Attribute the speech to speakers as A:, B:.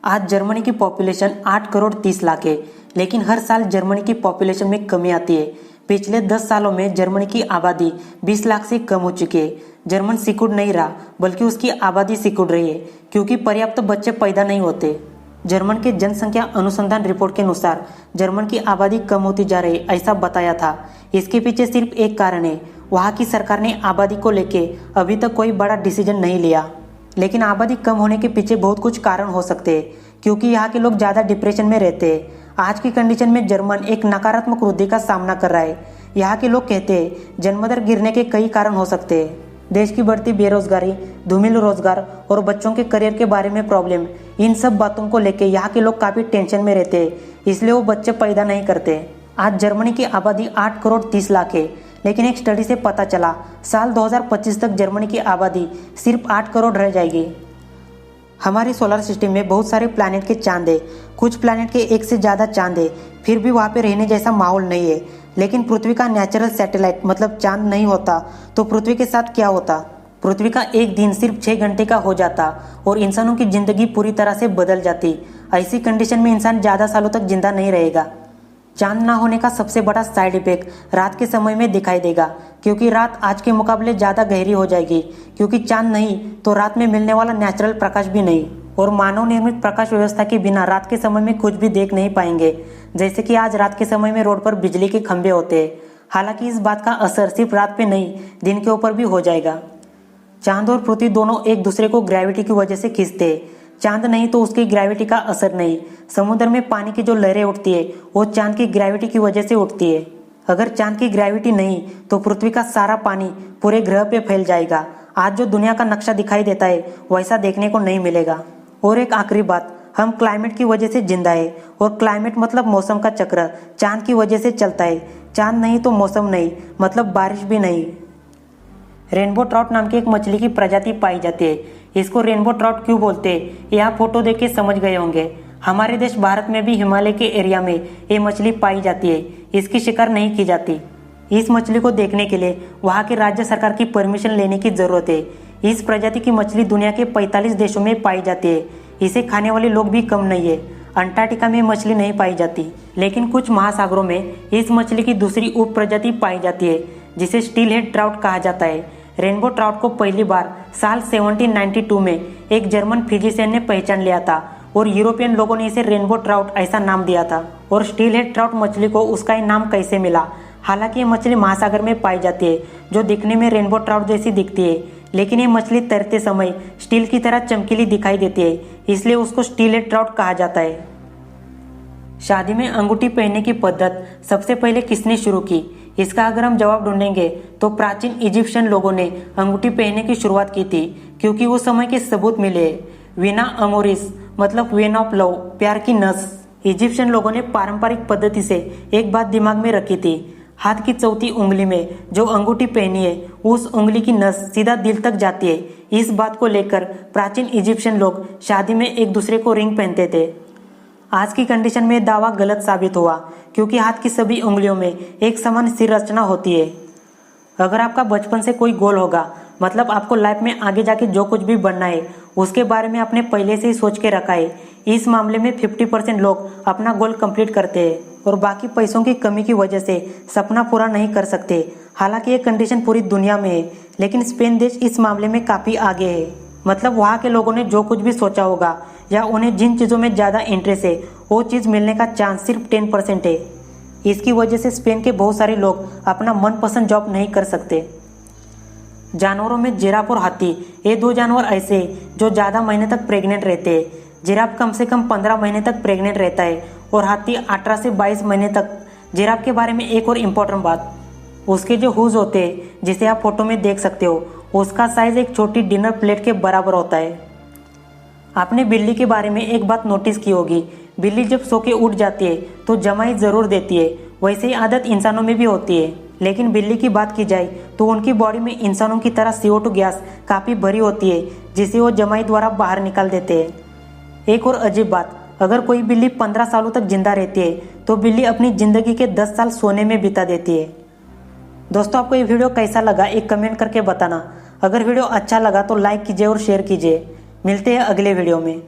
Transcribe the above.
A: आज जर्मनी की पॉपुलेशन 8 करोड़ 30 लाख है, लेकिन हर साल जर्मनी की पॉपुलेशन में कमी आती है। पिछले 10 सालों में जर्मनी की आबादी 20 लाख से कम हो चुकी है। जर्मन सिकुड़ नहीं रहा, बल्कि उसकी आबादी सिकुड़ रही है, क्योंकि पर्याप्त बच्चे पैदा नहीं होते। जर्मन के जनसंख्या अनुसंधान रिपोर्ट के अनुसार जर्मन की आबादी कम होती जा रही, ऐसा बताया था। इसके पीछे सिर्फ एक कारण है, वहाँ की सरकार ने आबादी को लेके अभी तक कोई बड़ा डिसीजन नहीं लिया। लेकिन आबादी कम होने के पीछे बहुत कुछ कारण हो सकते हैं, क्योंकि यहाँ के लोग ज़्यादा डिप्रेशन में रहते हैं। आज की कंडीशन में जर्मन एक नकारात्मक वृद्धि का सामना कर रहा है। यहाँ के लोग कहते हैं जन्मदर गिरने के कई कारण हो सकते हैं। देश की बढ़ती बेरोजगारी, धूमिल रोजगार और बच्चों के करियर के बारे में प्रॉब्लम, इन सब बातों को लेकर यहाँ के लोग काफ़ी टेंशन में रहते हैं, इसलिए वो बच्चे पैदा नहीं करते। आज जर्मनी की आबादी 8 करोड़ 30 लाख है, लेकिन एक स्टडी से पता चला साल 2025 तक जर्मनी की आबादी सिर्फ 8 करोड़ रह जाएगी। हमारे सोलर सिस्टम में बहुत सारे प्लैनेट के चांद है, कुछ प्लैनेट के एक से ज़्यादा चांद है, फिर भी वहाँ पे रहने जैसा माहौल नहीं है। लेकिन पृथ्वी का नेचुरल सैटेलाइट मतलब चांद नहीं होता तो पृथ्वी के साथ क्या होता? पृथ्वी का एक दिन सिर्फ 6 घंटे का हो जाता और इंसानों की जिंदगी पूरी तरह से बदल जाती। ऐसी कंडीशन में इंसान ज़्यादा सालों तक जिंदा नहीं रहेगा। चांद ना होने का सबसे बड़ा साइड इफेक्ट रात के समय में दिखाई देगा, क्योंकि रात आज के मुकाबले ज़्यादा गहरी हो जाएगी, क्योंकि चांद नहीं तो रात में मिलने वाला नेचुरल प्रकाश भी नहीं, और मानव निर्मित प्रकाश व्यवस्था के बिना रात के समय में कुछ भी देख नहीं पाएंगे। जैसे कि आज रात के समय में रोड पर बिजली के खंभे होते हैं। हालांकि इस बात का असर सिर्फ रात पे नहीं, दिन के ऊपर भी हो जाएगा। चांद और पृथ्वी दोनों एक दूसरे को ग्रेविटी की वजह से खींचते हैं। चांद नहीं तो उसकी ग्रेविटी का असर नहीं। समुद्र में पानी की जो लहरें उठती है वो चांद की ग्रेविटी की वजह से उठती है। अगर चांद की ग्रेविटी नहीं तो पृथ्वी का सारा पानी पूरे ग्रह पे फैल जाएगा। आज जो दुनिया का नक्शा दिखाई देता है वैसा देखने को नहीं मिलेगा। और एक आखिरी बात, हम क्लाइमेट की वजह से जिंदा है, और क्लाइमेट मतलब मौसम का चक्र चांद की वजह से चलता है। चांद नहीं तो मौसम नहीं, मतलब बारिश भी नहीं। रेनबो ट्राउट नाम की एक मछली की प्रजाति पाई जाती है। इसको रेनबो ट्राउट क्यों बोलते हैं, यह फोटो देख के समझ गए होंगे। हमारे देश भारत में भी हिमालय के एरिया में ये मछली पाई जाती है। इसकी शिकार नहीं की जाती। इस मछली को देखने के लिए वहाँ की राज्य सरकार की परमिशन लेने की जरूरत है। इस प्रजाति की मछली दुनिया के 45 देशों में पाई जाती है। इसे खाने वाले लोग भी कम नहीं है। अंटार्कटिका में मछली नहीं पाई जाती, लेकिन कुछ महासागरों में इस मछली की दूसरी उप प्रजाति पाई जाती है, जिसे स्टील हेड ट्राउट कहा जाता है। रेनबो ट्राउट को पहली बार साल 1792 में एक जर्मन फिजिशियन ने पहचान लिया था, और यूरोपियन लोगों ने इसे रेनबो ट्राउट ऐसा नाम दिया था। और स्टील हेड ट्राउट मछली को उसका ही नाम कैसे मिला? हालांकि ये मछली महासागर में पाई जाती है, जो दिखने में रेनबो ट्राउट जैसी दिखती है, लेकिन ये मछली तैरते समय स्टील की तरह चमकीली दिखाई देती है, इसलिए उसको स्टील हेड ट्राउट कहा जाता है। शादी में अंगूठी पहनने की पद्धत सबसे पहले किसने शुरू की? इसका अगर हम जवाब ढूंढेंगे तो प्राचीन इजिप्शियन लोगों ने अंगूठी पहनने की शुरुआत की थी, क्योंकि उस समय के सबूत मिले। वीना अमोरिस मतलब वेन ऑफ लव, प्यार की नस। इजिप्शियन लोगों ने पारंपरिक पद्धति से एक बात दिमाग में रखी थी, हाथ की चौथी उंगली में जो अंगूठी पहनी है उस उंगली की नस सीधा दिल तक जाती है। इस बात को लेकर प्राचीन इजिप्शियन लोग शादी में एक दूसरे को रिंग पहनते थे। आज की कंडीशन में दावा गलत साबित हुआ, क्योंकि हाथ की सभी उंगलियों में एक समान सिर रचना होती है। अगर आपका बचपन से कोई गोल होगा, मतलब आपको लाइफ में आगे जाके जो कुछ भी बनना है उसके बारे में आपने पहले से ही सोच के रखा है। इस मामले में 50% लोग अपना गोल कंप्लीट करते हैं, और बाकी पैसों की कमी की वजह से सपना पूरा नहीं कर सकते। हालांकि ये कंडीशन पूरी दुनिया में है, लेकिन स्पेन देश इस मामले में काफ़ी आगे है। मतलब वहाँ के लोगों ने जो कुछ भी सोचा होगा या उन्हें जिन चीज़ों में ज़्यादा इंटरेस्ट है वो चीज़ मिलने का चांस सिर्फ 10% है। इसकी वजह से स्पेन के बहुत सारे लोग अपना मनपसंद जॉब नहीं कर सकते। जानवरों में जिराफ और हाथी, ये दो जानवर ऐसे जो ज़्यादा महीने तक प्रेग्नेंट रहते हैं। जिराफ कम से कम 15 महीने तक प्रेग्नेंट रहता है, और हाथी 18 से 22 महीने तक। जिराफ के बारे में एक और इम्पोर्टेंट बात, उसके जो हुज होते हैं जिसे आप फोटो में देख सकते हो, उसका साइज एक छोटी डिनर प्लेट के बराबर होता है। आपने बिल्ली के बारे में एक बात नोटिस की होगी, बिल्ली जब सो के उठ जाती है तो जमाई ज़रूर देती है। वैसे ही आदत इंसानों में भी होती है, लेकिन बिल्ली की बात की जाए तो उनकी बॉडी में इंसानों की तरह CO2 गैस काफ़ी भरी होती है, जिसे वो जमाई द्वारा बाहर निकाल देते हैं। एक और अजीब बात, अगर कोई बिल्ली 15 सालों तक जिंदा रहती है तो बिल्ली अपनी ज़िंदगी के 10 साल सोने में बिता देती है। दोस्तों, आपको ये वीडियो कैसा लगा एक कमेंट करके बताना। अगर वीडियो अच्छा लगा तो लाइक कीजिए और शेयर कीजिए। मिलते हैं अगले वीडियो में।